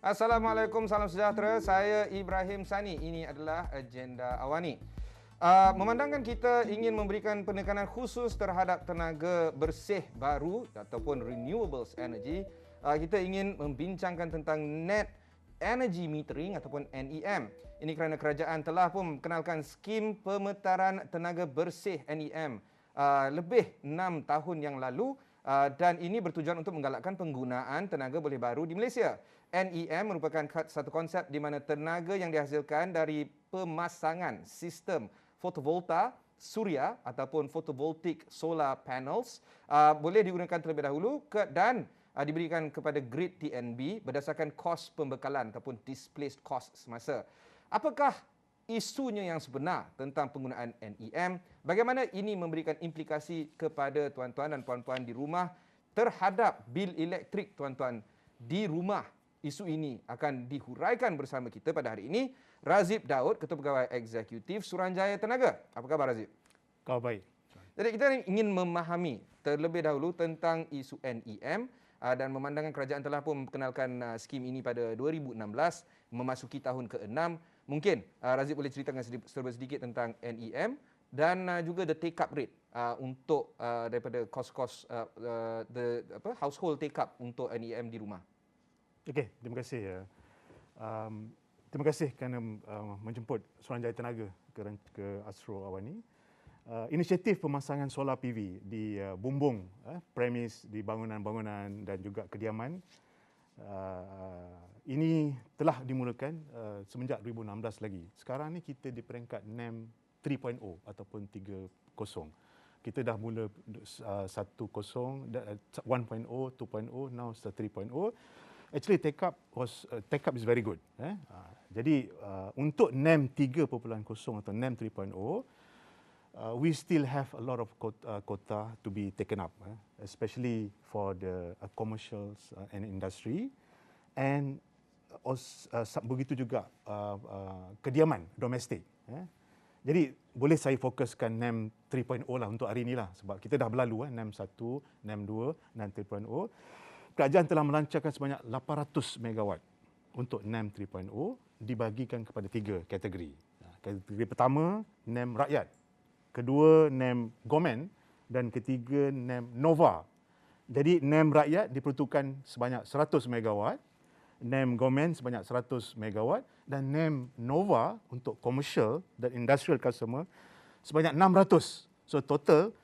Assalamualaikum, salam sejahtera. Saya Ibrahim Sani. Ini adalah Agenda Awani. Memandangkan kita ingin memberikan penekanan khusus terhadap tenaga bersih baru ataupun renewables energy, kita ingin membincangkan tentang net energy metering ataupun NEM. Ini kerana kerajaan telah pun mengenalkan skim pemetaran tenaga bersih NEM lebih 6 tahun yang lalu, dan ini bertujuan untuk menggalakkan penggunaan tenaga boleh baru di Malaysia. NEM merupakan satu konsep di mana tenaga yang dihasilkan dari pemasangan sistem fotovolta suria ataupun photovoltaic solar panels boleh digunakan terlebih dahulu dan diberikan kepada grid TNB berdasarkan kos pembekalan ataupun displaced cost semasa. Apakah isunya yang sebenar tentang penggunaan NEM? Bagaimana ini memberikan implikasi kepada tuan-tuan dan puan-puan di rumah terhadap bil elektrik tuan-tuan di rumah? Isu ini akan dihuraikan bersama kita pada hari ini Razib Daud, Ketua Pegawai Eksekutif Suruhanjaya Tenaga. Apa khabar Razib? Kau baik. Jadi kita ingin memahami terlebih dahulu tentang isu NEM dan memandangkan kerajaan telah pun memperkenalkan skim ini pada 2016 memasuki tahun ke-6. Mungkin Razib boleh ceritakan sedikit tentang NEM dan juga the take up rate untuk daripada kos-kos household take up untuk NEM di rumah. Okey, terima kasih ya. Terima kasih kerana menjemput Suruhanjaya Tenaga ke Astro Awani. Inisiatif pemasangan solar PV di bumbung premis di bangunan-bangunan dan juga kediaman ini telah dimulakan semenjak 2016 lagi. Sekarang ni kita di peringkat NEM 3.0 ataupun 3.0. Kita dah mula 1.0, 2.0, now 3.0. Actually take up is very good. Jadi untuk NEM 3.0 atau NEM 3.0, we still have a lot of quota to be taken up, especially for the commercials and industry, and begitu juga kediaman domestik. Jadi boleh saya fokuskan NEM 3.0 lah untuk hari ini lah, sebab kita dah berlalu NEM 1, NEM 2, NEM 3.0. Kerajaan telah melancarkan sebanyak 800 megawatt untuk NEM 3.0 dibagikan kepada 3 kategori. Kategori pertama NEM rakyat, kedua NEM Government dan ketiga NEM Nova. Jadi NEM rakyat diperuntukkan sebanyak 100 megawatt, NEM Government sebanyak 100 megawatt dan NEM Nova untuk commercial dan industrial customer sebanyak 600. So total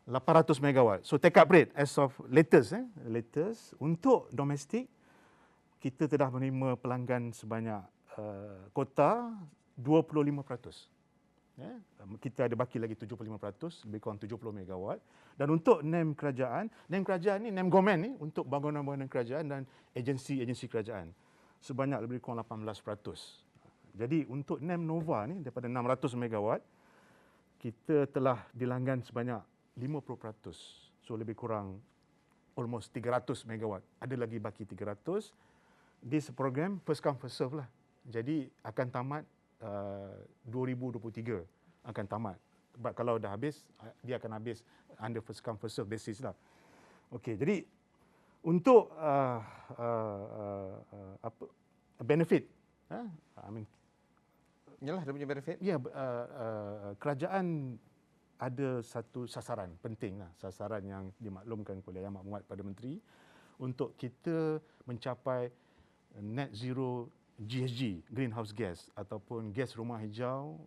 800 megawatt. So take up rate as of latest untuk domestik kita telah menerima pelanggan sebanyak kota 25%. Kita ada baki lagi 75%, lebih kurang 70 megawatt. Dan untuk NEM kerajaan ni, NEM Government ni untuk bangunan-bangunan kerajaan dan agensi-agensi kerajaan sebanyak lebih kurang 18%. Jadi untuk NEM Nova ni daripada 600 megawatt kita telah dilanggan sebanyak 50%. So lebih kurang almost 300 megawatt. Ada lagi baki 300. This program first come first serve lah. Jadi akan tamat 2023 akan tamat. Sebab kalau dah habis, dia akan habis under first come first serve basis lah. Okey, jadi untuk benefit, Yalah, dia punya benefit. Ya, kerajaan ada satu sasaran penting lah, sasaran yang dimaklumkan oleh Yang Amat pada Menteri untuk kita mencapai net zero GHG, greenhouse gas ataupun gas rumah hijau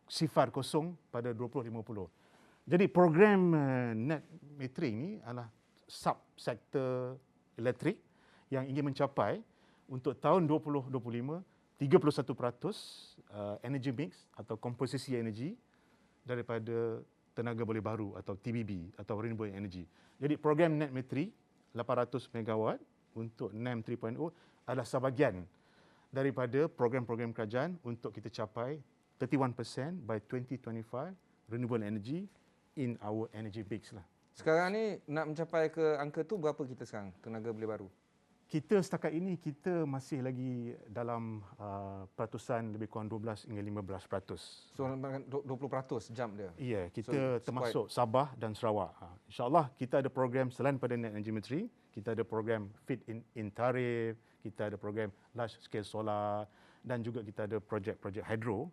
sifar kosong pada 2050. Jadi program net metering ni adalah sub-sektor elektrik yang ingin mencapai untuk tahun 2025 31% energy mix atau komposisi energi daripada tenaga boleh baru atau TBB atau renewable energy. Jadi program net metering 800 megawatt untuk NEM 3.0 adalah sebahagian daripada program-program kerajaan untuk kita capai 31% by 2025 renewable energy in our energy mix lah. Sekarang ni nak mencapai ke angka tu berapa kita sekarang tenaga boleh baru? Kita setakat ini kita masih lagi dalam peratusan lebih kurang 12 hingga 15%. So 20% jump dia. Ya, kita termasuk Sabah dan Sarawak. InsyaAllah kita ada program selain pada net energy metering, kita ada program fit in tarif, kita ada program large scale solar dan juga kita ada projek-projek hydro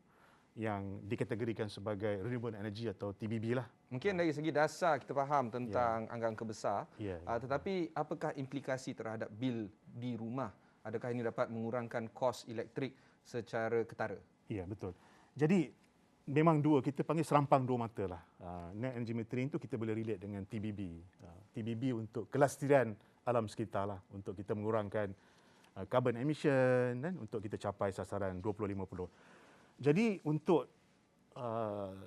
yang dikategorikan sebagai renewable energy atau TBB lah. Mungkin dari segi dasar kita faham tentang angka-angka besar, tetapi apakah implikasi terhadap bil di rumah? Adakah ini dapat mengurangkan kos elektrik secara ketara? Ya, betul. Jadi memang kita panggil serampang dua mata lah. Net energy metering itu kita boleh relate dengan TBB. TBB untuk kelestarian alam sekitar lah, untuk kita mengurangkan carbon emission dan untuk kita capai sasaran 2050. Jadi untuk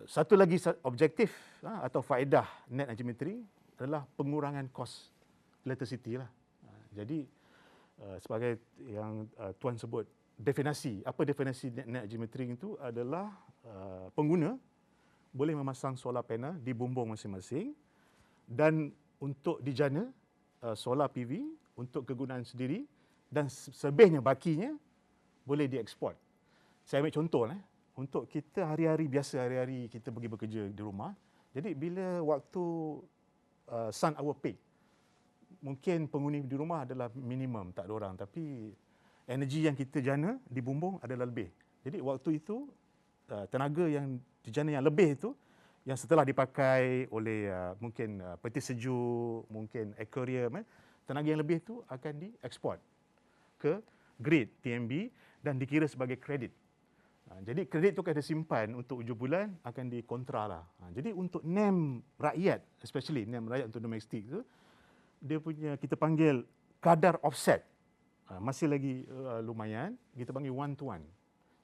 satu lagi objektif atau faedah net energy metering adalah pengurangan kos electricity lah. Jadi sebagai yang Tuan sebut, apa definisi net energy metering itu adalah pengguna boleh memasang solar panel di bumbung masing-masing dan untuk dijana solar PV untuk kegunaan sendiri dan selebihnya bakinya boleh dieksport. Saya ambil contoh untuk kita hari-hari kita pergi bekerja di rumah. Jadi bila waktu sun hour peak, mungkin penghuni di rumah adalah minimum, tak ada orang, tapi energi yang kita jana di bumbung adalah lebih. Jadi waktu itu tenaga yang dijana yang lebih itu yang setelah dipakai oleh mungkin peti sejuk, mungkin aquarium, tenaga yang lebih itu akan dieksport ke grid TMB dan dikira sebagai kredit. Jadi kredit itu ada simpan untuk hujung bulan akan dikontra lah. Jadi untuk NEM rakyat, especially NEM rakyat untuk domestik tu, dia punya kita panggil kadar offset. Masih lagi lumayan, kita panggil 1:1.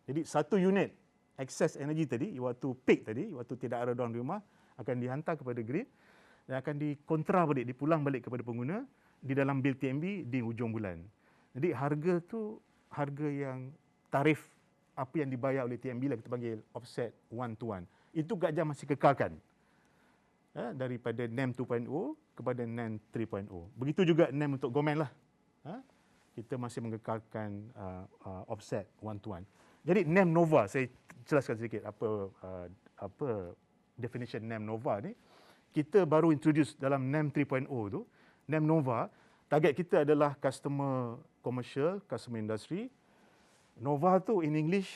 Jadi satu unit excess energy tadi, waktu peak tadi, waktu tidak ada orang di rumah, akan dihantar kepada grid dan akan dikontra balik, dipulang balik kepada pengguna di dalam bil TMB di hujung bulan. Jadi harga tu harga yang tarif apa yang dibayar oleh TMB lah, kita panggil offset 1:1. Itu gajah masih kekalkan daripada NEM 2.0 kepada NEM 3.0. Begitu juga NEM untuk Gomen lah. Kita masih mengekalkan offset 1:1. Jadi NEM Nova, saya jelaskan sedikit apa definition NEM Nova ni. Kita baru introduce dalam NEM 3.0 tu. NEM Nova, target kita adalah customer commercial, customer industry. Nova tu in English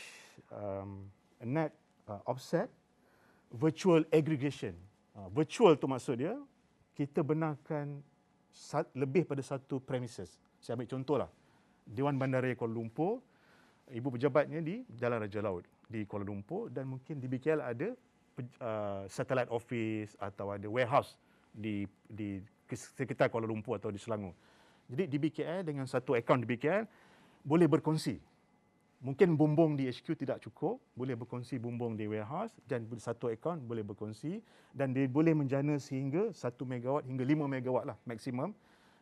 net offset virtual aggregation. Virtual tu maksud dia kita benarkan lebih pada satu premises. Saya ambil contohlah. Dewan Bandaraya Kuala Lumpur, ibu pejabatnya di Jalan Raja Laut di Kuala Lumpur dan mungkin di BKL ada satellite office atau ada warehouse di sekitar Kuala Lumpur atau di Selangor. Jadi di BKL dengan satu akaun di BKL boleh berkongsi. Mungkin bumbung di HQ tidak cukup, boleh berkongsi bumbung di warehouse dan satu akaun boleh berkongsi dan dia boleh menjana sehingga 1 megawatt hingga 5 megawatt lah maksimum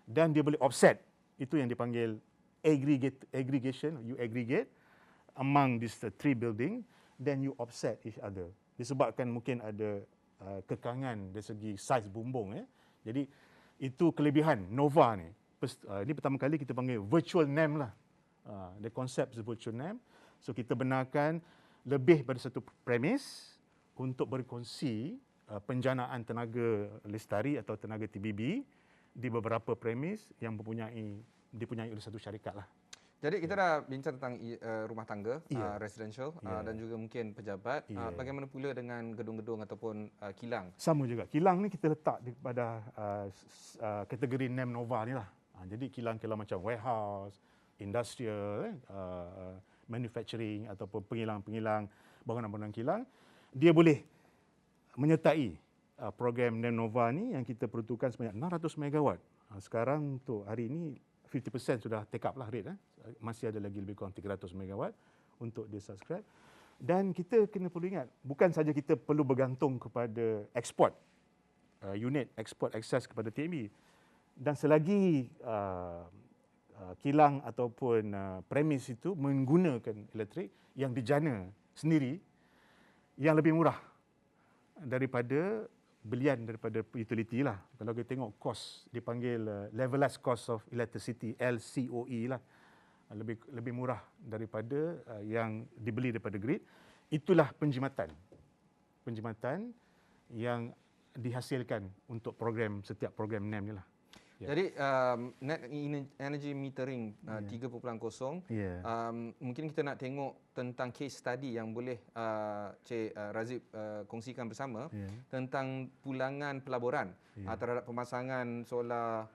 dan dia boleh offset. Itu yang dipanggil aggregation, you aggregate among these three building then you offset each other. Disebabkan mungkin ada kekangan dari segi saiz bumbung Jadi itu kelebihan Nova ni. Ini pertama kali kita panggil virtual NEM lah. The concept is virtual NEM. So kita benarkan lebih pada satu premis untuk berkongsi penjanaan tenaga lestari atau tenaga TBB di beberapa premis yang dipunyai oleh satu syarikat lah. Jadi kita dah bincang tentang rumah tangga, residential dan juga mungkin pejabat. Bagaimana pula dengan gedung-gedung ataupun kilang? Sama juga. Kilang ni kita letak pada kategori NEM Nova ni lah. Jadi kilang-kilang macam warehouse, industrial, manufacturing ataupun pengilang-pengilang bangunan-bangunan kilang, dia boleh menyertai program NEM Nova ni yang kita peruntukkan sebanyak 600 megawatt. Sekarang untuk hari ini 50% sudah take up lah rate. Masih ada lagi lebih kurang 300 megawatt untuk dia subscribe. Dan kita kena perlu ingat, bukan saja kita perlu bergantung kepada ekspor, unit ekspor akses kepada TMB. Dan selagi kilang ataupun premis itu menggunakan elektrik yang dijana sendiri yang lebih murah daripada belian daripada utility lah. Kalau kita tengok kos, dipanggil levelized cost of electricity, LCOE lah. Lebih murah daripada yang dibeli daripada grid. Itulah penjimatan yang dihasilkan untuk setiap program NEM ni lah. Jadi net energy metering 3.0, mungkin kita nak tengok tentang case study yang boleh Cik Razib kongsikan bersama tentang pulangan pelaburan terhadap pemasangan solar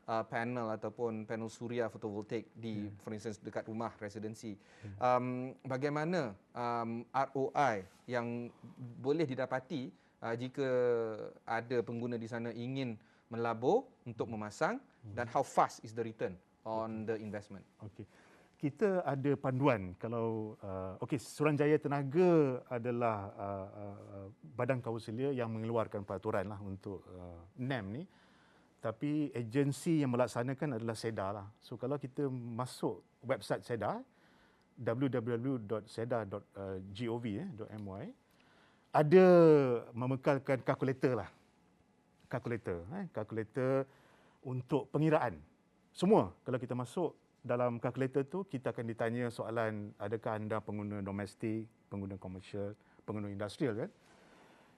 panel ataupun panel suria fotovoltaik di for instance dekat rumah residensi. Bagaimana ROI yang boleh didapati jika ada pengguna di sana ingin melabur untuk memasang dan how fast is the return on the investment? Okey. Kita ada panduan kalau Suruhanjaya Tenaga adalah badan kawasan yang mengeluarkan peraturan lah untuk NEM ni. Tapi agensi yang melaksanakan adalah SEDA lah. So kalau kita masuk website SEDA www.seda.gov.my ada memekalkan kalkulator lah. Kalkulator untuk pengiraan. Semua kalau kita masuk dalam kalkulator tu kita akan ditanya soalan adakah anda pengguna domestik, pengguna komersial, pengguna industrial kan.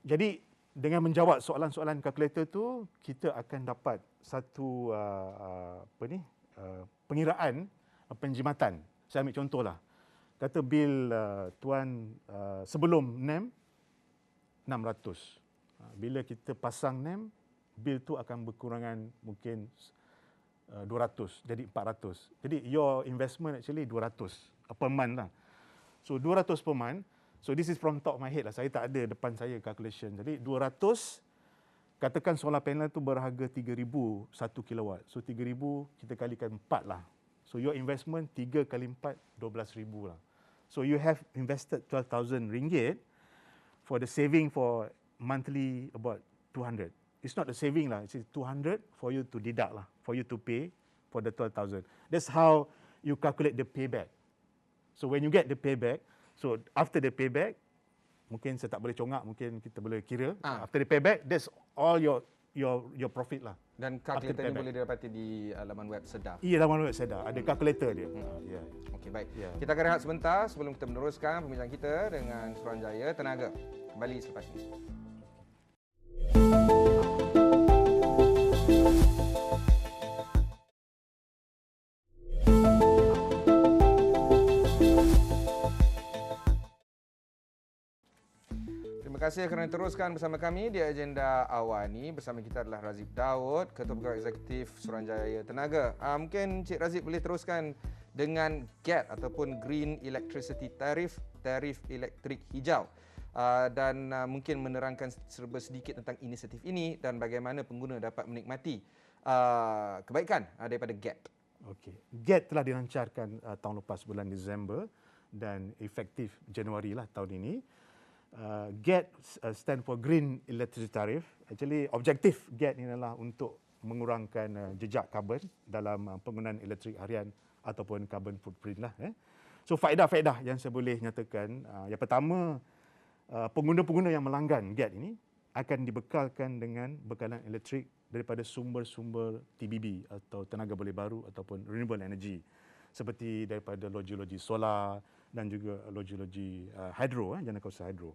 Jadi dengan menjawab soalan-soalan kalkulator tu kita akan dapat satu pengiraan penjimatan. Saya ambil contohlah. Kata bil tuan sebelum NEM 600. Bila kita pasang NEM, bil tu akan berkurangan mungkin 200 jadi 400. Jadi your investment actually 200 per month lah. So 200 per month. So this is from top of my head lah. Saya tak ada depan saya calculation. Jadi 200 katakan solar panel tu berharga 3,000 1 kilowatt. So 3,000 kita kalikan 4 lah. So your investment 3 kali 4 12,000 lah. So you have invested 12,000 ringgit for the saving for monthly about 200. It's not the saving lah. It's 200 for you to deduct lah, for you to pay for the 12,000. That's how you calculate the payback. So when you get the payback, so after the payback, mungkin saya tak boleh congak, mungkin kita boleh kira. After the payback, that's all your profit lah. Dan kalkulator ini boleh didapati di laman web SEDA. Iya, laman web SEDA. Ada kalkulator dia. Okey, baik. Kita akan rehat sebentar sebelum kita meneruskan pembincangan kita dengan Suruhanjaya Tenaga. Kembali selepas ini. Terima kasih kerana teruskan bersama kami di agenda Awani. Bersama kita adalah Razib Daud, Ketua Pegawai Eksekutif Suruhanjaya Tenaga. Mungkin Cik Razib boleh teruskan dengan GET ataupun Green Electricity Tariff, tarif elektrik hijau. Dan mungkin menerangkan serba sedikit tentang inisiatif ini dan bagaimana pengguna dapat menikmati kebaikan daripada GET. Okey. GET telah dilancarkan tahun lepas bulan Disember dan efektif Januari lah tahun ini. GET stand for Green Electricity Tariff. Actually, objektif GET ini adalah untuk mengurangkan jejak karbon dalam penggunaan elektrik harian ataupun carbon footprint lah. So, faedah-faedah yang saya boleh nyatakan, yang pertama, pengguna-pengguna yang melanggan GET ini akan dibekalkan dengan bekalan elektrik daripada sumber-sumber TBB atau tenaga boleh baru ataupun renewable energy seperti daripada loji-loji solar dan juga loji-loji hidro, jangkauan hidro.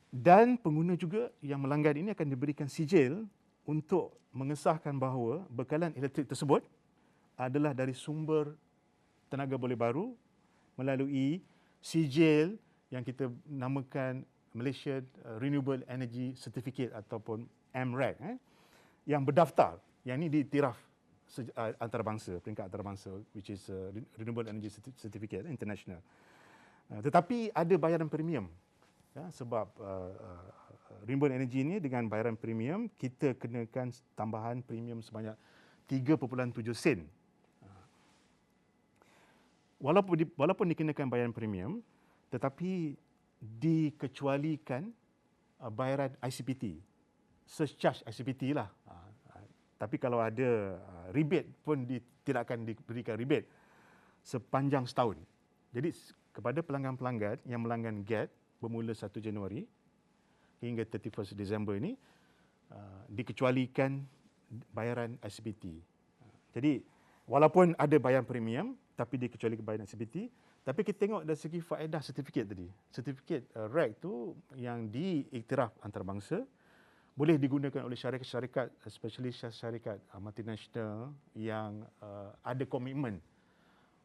Dan pengguna juga yang melanggar ini akan diberikan sijil untuk mengesahkan bahawa bekalan elektrik tersebut adalah dari sumber tenaga boleh baru melalui sijil yang kita namakan Malaysian Renewable Energy Certificate ataupun MREC yang berdaftar, yang ini diiktiraf antarabangsa, peringkat antarabangsa, which is Renewable Energy Certificate International. Tetapi ada bayaran premium, sebab renewable energy ini dengan bayaran premium kita kenakan tambahan premium sebanyak 3.7 sen. Walaupun dikenakan bayaran premium, tetapi dikecualikan bayaran ICPT, surcharge ICPT lah. Tapi kalau ada rebate pun tidak akan diberikan rebate sepanjang setahun. Jadi kepada pelanggan-pelanggan yang melanggan GET bermula 1 Januari hingga 31 Disember ini dikecualikan bayaran ICPT. Jadi walaupun ada bayaran premium tapi dikecualikan bayaran ICPT, tapi kita tengok dari segi faedah sertifikat tadi. Sertifikat REC tu yang diiktiraf antarabangsa boleh digunakan oleh syarikat-syarikat, especially syarikat multinasional yang ada komitmen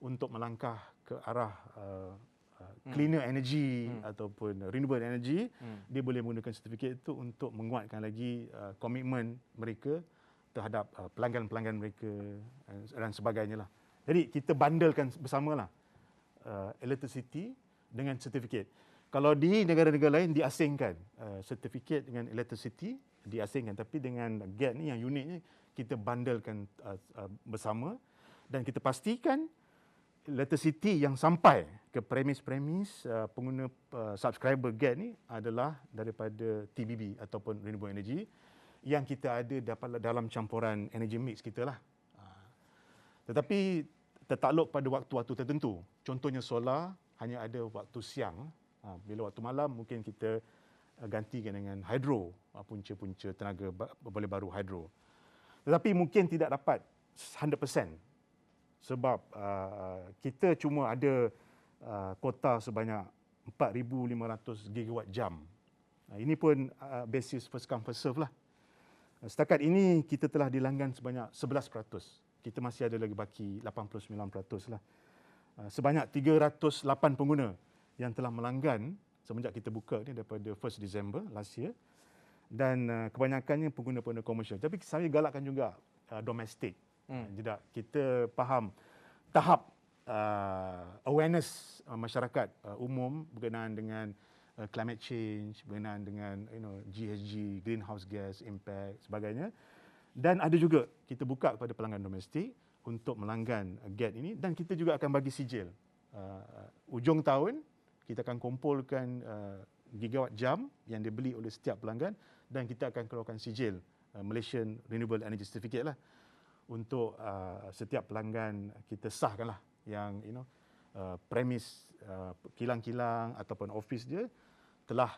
untuk melangkah ke arah cleaner energy ataupun renewable energy. Dia boleh menggunakan sertifikat itu untuk menguatkan lagi komitmen mereka terhadap pelanggan-pelanggan mereka dan sebagainya lah. Jadi kita bundlekan bersamalah electricity dengan sertifikat. Kalau di negara-negara lain diasingkan sertifikat dengan electricity diasingkan, tapi dengan GAT ni yang uniknya kita bundlekan bersama dan kita pastikan electricity yang sampai ke premis-premis pengguna subscriber GAT ni adalah daripada TBB ataupun renewable energy yang kita ada dalam campuran energy mix kita lah. Tetapi tertakluk pada waktu-waktu tertentu. Contohnya solar hanya ada waktu siang. Bila waktu malam mungkin kita gantikan dengan hydro, punca-punca tenaga boleh baru hydro. Tetapi mungkin tidak dapat 100% sebab kita cuma ada kota sebanyak 4,500 gigawatt jam. Ini pun basis first come first serve lah. Setakat ini kita telah dilanggan sebanyak 11%. Kita masih ada lagi baki 89% lah. Sebanyak 308 pengguna yang telah melanggan semenjak kita buka ni daripada 1 Disember last year, dan kebanyakannya pengguna-pengguna komersial. Tapi saya galakkan juga domestik. Jadi kita faham tahap awareness masyarakat umum berkenaan dengan climate change, berkenaan dengan GHG, greenhouse gas impact sebagainya. Dan ada juga kita buka kepada pelanggan domestik untuk melanggan GAT ini, dan kita juga akan bagi sijil. Ujung tahun kita akan kumpulkan gigawatt jam yang dibeli oleh setiap pelanggan dan kita akan keluarkan sijil Malaysian Renewable Energy Certificate lah untuk setiap pelanggan kita sahkanlah yang premis kilang-kilang ataupun office dia telah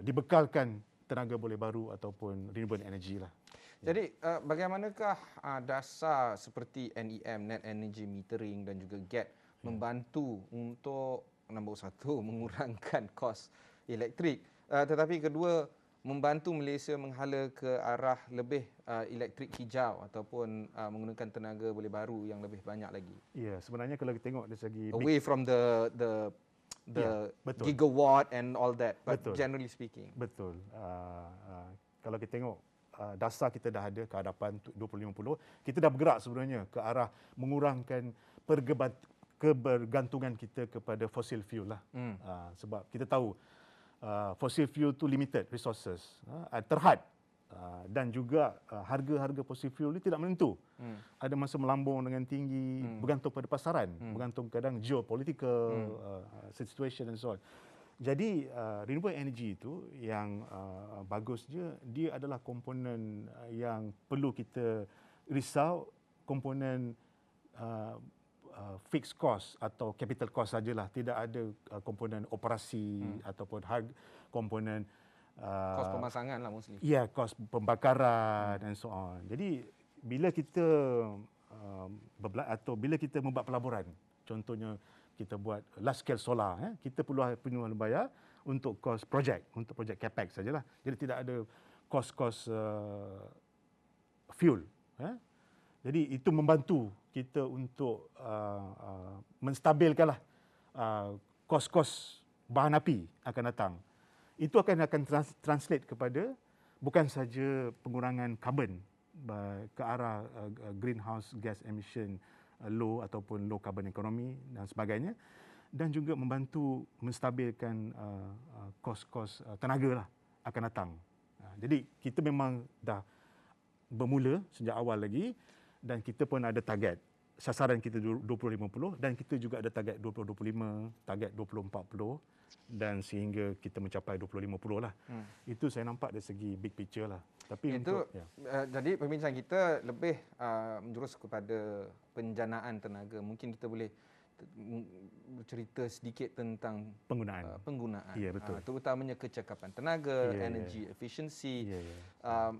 dibekalkan tenaga boleh baru ataupun renewable energy lah. Jadi bagaimanakah dasar seperti NEM, Net Energy Metering dan juga GAT membantu untuk nombor satu mengurangkan kos elektrik, tetapi kedua membantu Malaysia menghala ke arah lebih elektrik hijau ataupun menggunakan tenaga boleh baru yang lebih banyak lagi? Ya, sebenarnya kalau kita tengok dari segi away from the gigawatt and all that, but betul. Generally speaking. Betul. Kalau kita tengok dasar kita dah ada ke hadapan 2050, kita dah bergerak sebenarnya ke arah mengurangkan kebergantungan kita kepada fossil fuel lah. Sebab kita tahu fossil fuel tu limited resources, terhad, dan juga harga-harga fossil fuel ni tidak menentu. Ada masa melambung dengan tinggi, bergantung pada pasaran, bergantung kadang geopolitical situation and so on. Jadi renewable energy itu yang bagusnya dia adalah komponen yang perlu kita risau, komponen fixed cost atau capital cost sajalah, tidak ada komponen operasi ataupun komponen kos pemasangan lah mostly. Ya, kos pembakaran dan so on. Jadi bila kita bila kita membuat pelaburan, contohnya kita buat large scale solar, kita perlu bayar untuk kos projek, untuk projek capex sajalah. Jadi tidak ada kos-kos fuel. Jadi itu membantu kita untuk menstabilkanlah kos-kos bahan api akan datang. Itu akan translate kepada bukan saja pengurangan karbon ke arah greenhouse gas emission low ataupun low carbon economy dan sebagainya, dan juga membantu menstabilkan kos-kos tenaga lah akan datang. Jadi kita memang dah bermula sejak awal lagi, dan kita pun ada target sasaran kita 2050 dan kita juga ada target 2025, target 2040 dan sehingga kita mencapai 2050 lah. Itu saya nampak dari segi big picture lah. Tapi itu jadi perbincangan kita lebih menjurus kepada penjanaan tenaga. Mungkin kita boleh bercerita sedikit tentang penggunaan. Ya, betul. Terutamanya kecekapan tenaga, energy efficiency.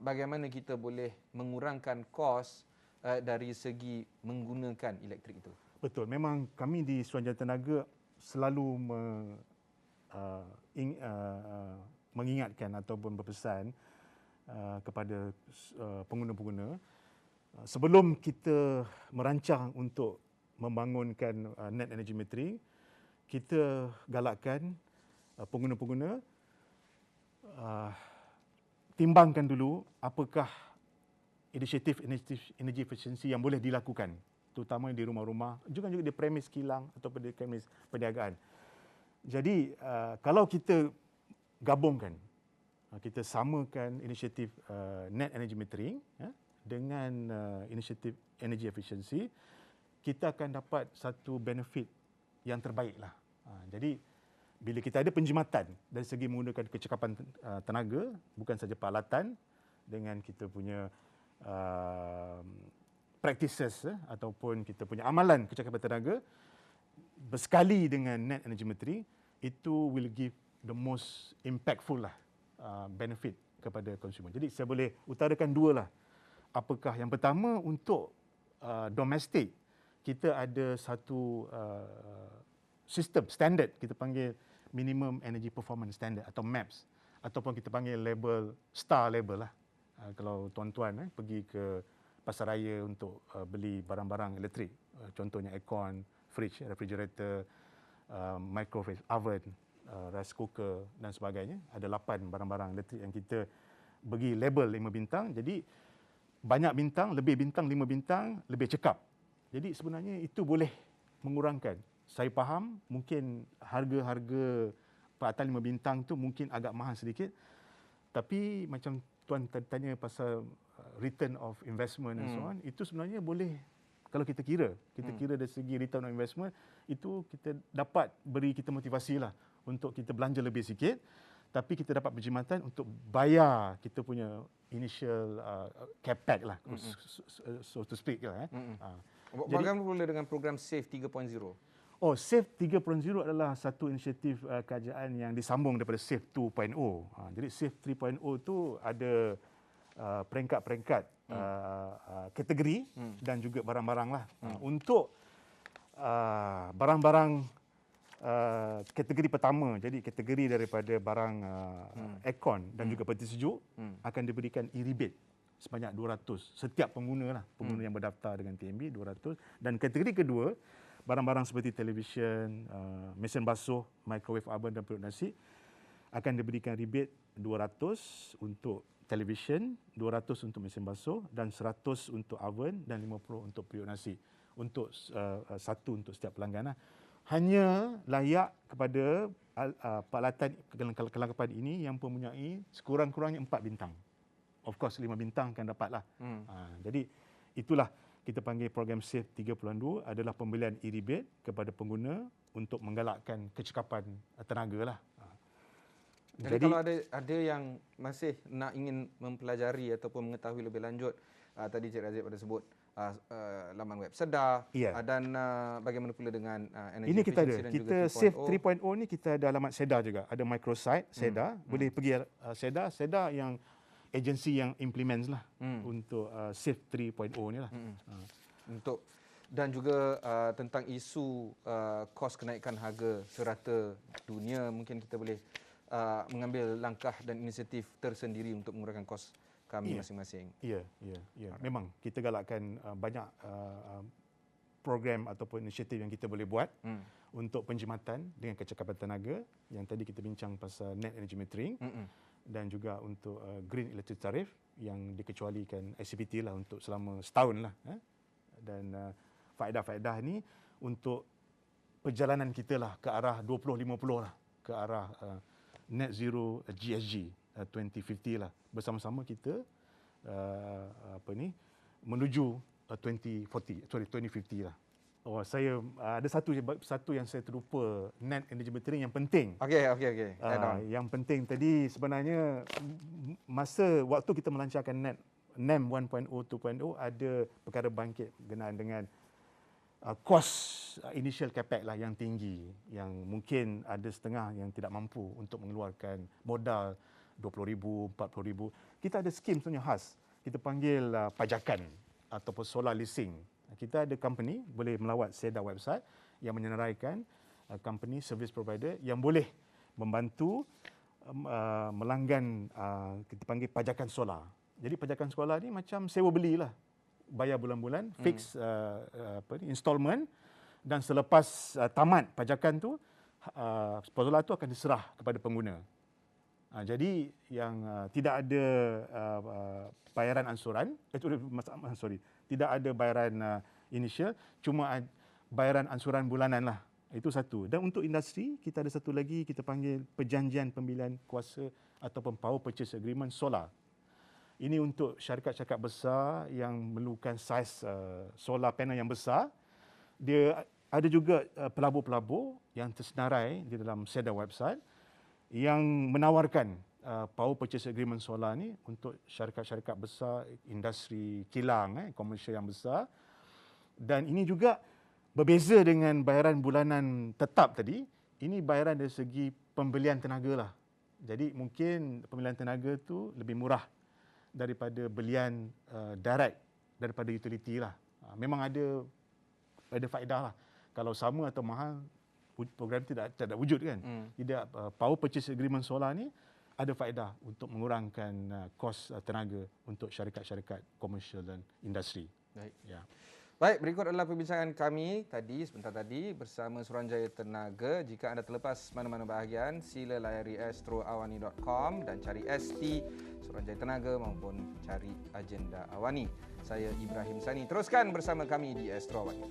Bagaimana kita boleh mengurangkan kos dari segi menggunakan elektrik itu. Betul. Memang kami di Suruhanjaya Tenaga selalu mengingatkan ataupun berpesan kepada pengguna-pengguna, sebelum kita merancang untuk membangunkan net energy metering, kita galakkan pengguna-pengguna timbangkan dulu apakah inisiatif energy efficiency yang boleh dilakukan, terutama di rumah-rumah, juga di premis kilang ataupun di premis perniagaan. Jadi kalau kita gabungkan, kita samakan inisiatif net energy metering dengan inisiatif energy efficiency, kita akan dapat satu benefit yang terbaiklah. Jadi bila kita ada penjimatan dari segi menggunakan kecekapan tenaga, bukan saja peralatan, dengan kita punya practices ataupun kita punya amalan kecekapan tenaga bersekali dengan net energy metering, itu will give the most impactful benefit kepada consumer. Jadi saya boleh utarakan dua lah. Apakah yang pertama, untuk domestik, kita ada satu sistem standard, kita panggil minimum energy performance standard atau MAPS, ataupun kita panggil label star label lah. Kalau tuan-tuan pergi ke pasaraya untuk beli barang-barang elektrik, contohnya aircon, fridge, refrigerator, microwave oven, rice cooker dan sebagainya, ada 8 barang-barang elektrik yang kita bagi label 5 bintang. Jadi banyak bintang, 5 bintang, lebih cekap. Jadi sebenarnya itu boleh mengurangkan. Saya faham mungkin harga-harga peralatan 5 bintang tu mungkin agak mahal sedikit, tapi macam tuan tanya pasal return of investment and so on, itu sebenarnya boleh, kalau kita kira dari segi return of investment, itu kita dapat beri kita motivasi lah untuk kita belanja lebih sikit, tapi kita dapat perkhidmatan untuk bayar kita punya initial capex lah, so to speak lah. Bagaimana pula dengan program SAFE 3.0? SAFE 3.0 adalah satu inisiatif kerajaan yang disambung daripada SAFE 2.0. Jadi SAFE 3.0 tu ada peringkat-peringkat kategori dan juga barang-barang lah. Untuk barang-barang kategori pertama, jadi kategori daripada barang aircon dan juga peti sejuk, akan diberikan e-rebate sebanyak 200 setiap pengguna lah, pengguna yang berdaftar dengan TNB 200. Dan kategori kedua, barang-barang seperti televisyen, mesin basuh, microwave oven dan periuk nasi, akan diberikan rebate 200 untuk televisyen, 200 untuk mesin basuh dan 100 untuk oven dan 50 untuk periuk nasi. Untuk satu untuk setiap pelanggan. Hanya layak kepada peralatan kelengkapan ini yang mempunyai sekurang-kurangnya 4 bintang. Of course 5 bintang kan dapatlah. Jadi itulah kita panggil program SAFE 3.2 adalah pembelian e-rebate kepada pengguna untuk menggalakkan kecekapan tenaga lah. Jadi kalau ada yang masih ingin mempelajari ataupun mengetahui lebih lanjut, tadi Cik Razif ada sebut laman web SEDA, dan bagaimana pula dengan energy ini kita ada. dan Kita juga SAFE 3.0 ni kita ada alamat SEDA juga. Ada microsite SEDA, boleh pergi SEDA yang agensi yang implements lah untuk SAFE 3.0 ni lah. Untuk dan juga tentang isu kos kenaikan harga serata dunia, mungkin kita boleh mengambil langkah dan inisiatif tersendiri untuk mengurangkan kos kami masing-masing. Ya. Memang kita galakkan banyak program ataupun inisiatif yang kita boleh buat untuk penjimatan dengan kecekapan tenaga, yang tadi kita bincang pasal net energy metering, dan juga untuk green electric tariff yang dikecualikan ICPT lah untuk selama setahun lah. Dan faedah-faedah ni untuk perjalanan kita lah ke arah 2050 lah, ke arah net zero GSG 2050 lah. Bersama-sama kita menuju 2050 lah. Saya ada satu yang saya terlupa, net energy metering yang penting. Okey. Yang penting tadi sebenarnya masa waktu kita melancarkan NEM 1.0 2.0, ada perkara bangkit berkenaan dengan kos initial capex lah yang tinggi, yang mungkin ada setengah yang tidak mampu untuk mengeluarkan modal 20,000, 40,000. Kita ada skim sebenarnya khas, kita panggil pajakan ataupun solar leasing. Kita ada company, boleh melawat SEDA website yang menyenaraikan company service provider yang boleh membantu melanggan kita panggil pajakan solar. Jadi pajakan solar ni macam sewa belilah. Bayar bulan-bulan, fix installment, dan selepas tamat pajakan tu solar tu akan diserah kepada pengguna. Jadi yang tidak ada bayaran ansuran, tidak ada bayaran initial, cuma bayaran ansuran bulanan lah. Itu satu. Dan untuk industri, kita ada satu lagi kita panggil perjanjian pembelian kuasa ataupun power purchase agreement solar. Ini untuk syarikat-syarikat besar yang memerlukan saiz solar panel yang besar. Dia ada juga pelabur-pelabur yang tersenarai di dalam SEDA website yang menawarkan power purchase agreement solar ni untuk syarikat-syarikat besar, industri kilang, komersial yang besar. Dan ini juga berbeza dengan bayaran bulanan tetap tadi. Ini bayaran dari segi pembelian tenaga lah. Jadi mungkin pembelian tenaga tu lebih murah daripada belian direct daripada utility lah. Memang ada faedah lah. Kalau sama atau mahal, program tidak wujud kan. Tidak, power purchase agreement solar ni ada faedah untuk mengurangkan kos tenaga untuk syarikat-syarikat komersial dan industri. Baik. Ya. Baik, berikut adalah perbincangan kami sebentar tadi bersama Suruhanjaya Tenaga. Jika anda terlepas mana-mana bahagian, sila layari astroawani.com dan cari ST Suruhanjaya Tenaga maupun cari agenda Awani. Saya Ibrahim Sani. Teruskan bersama kami di Astro Awani.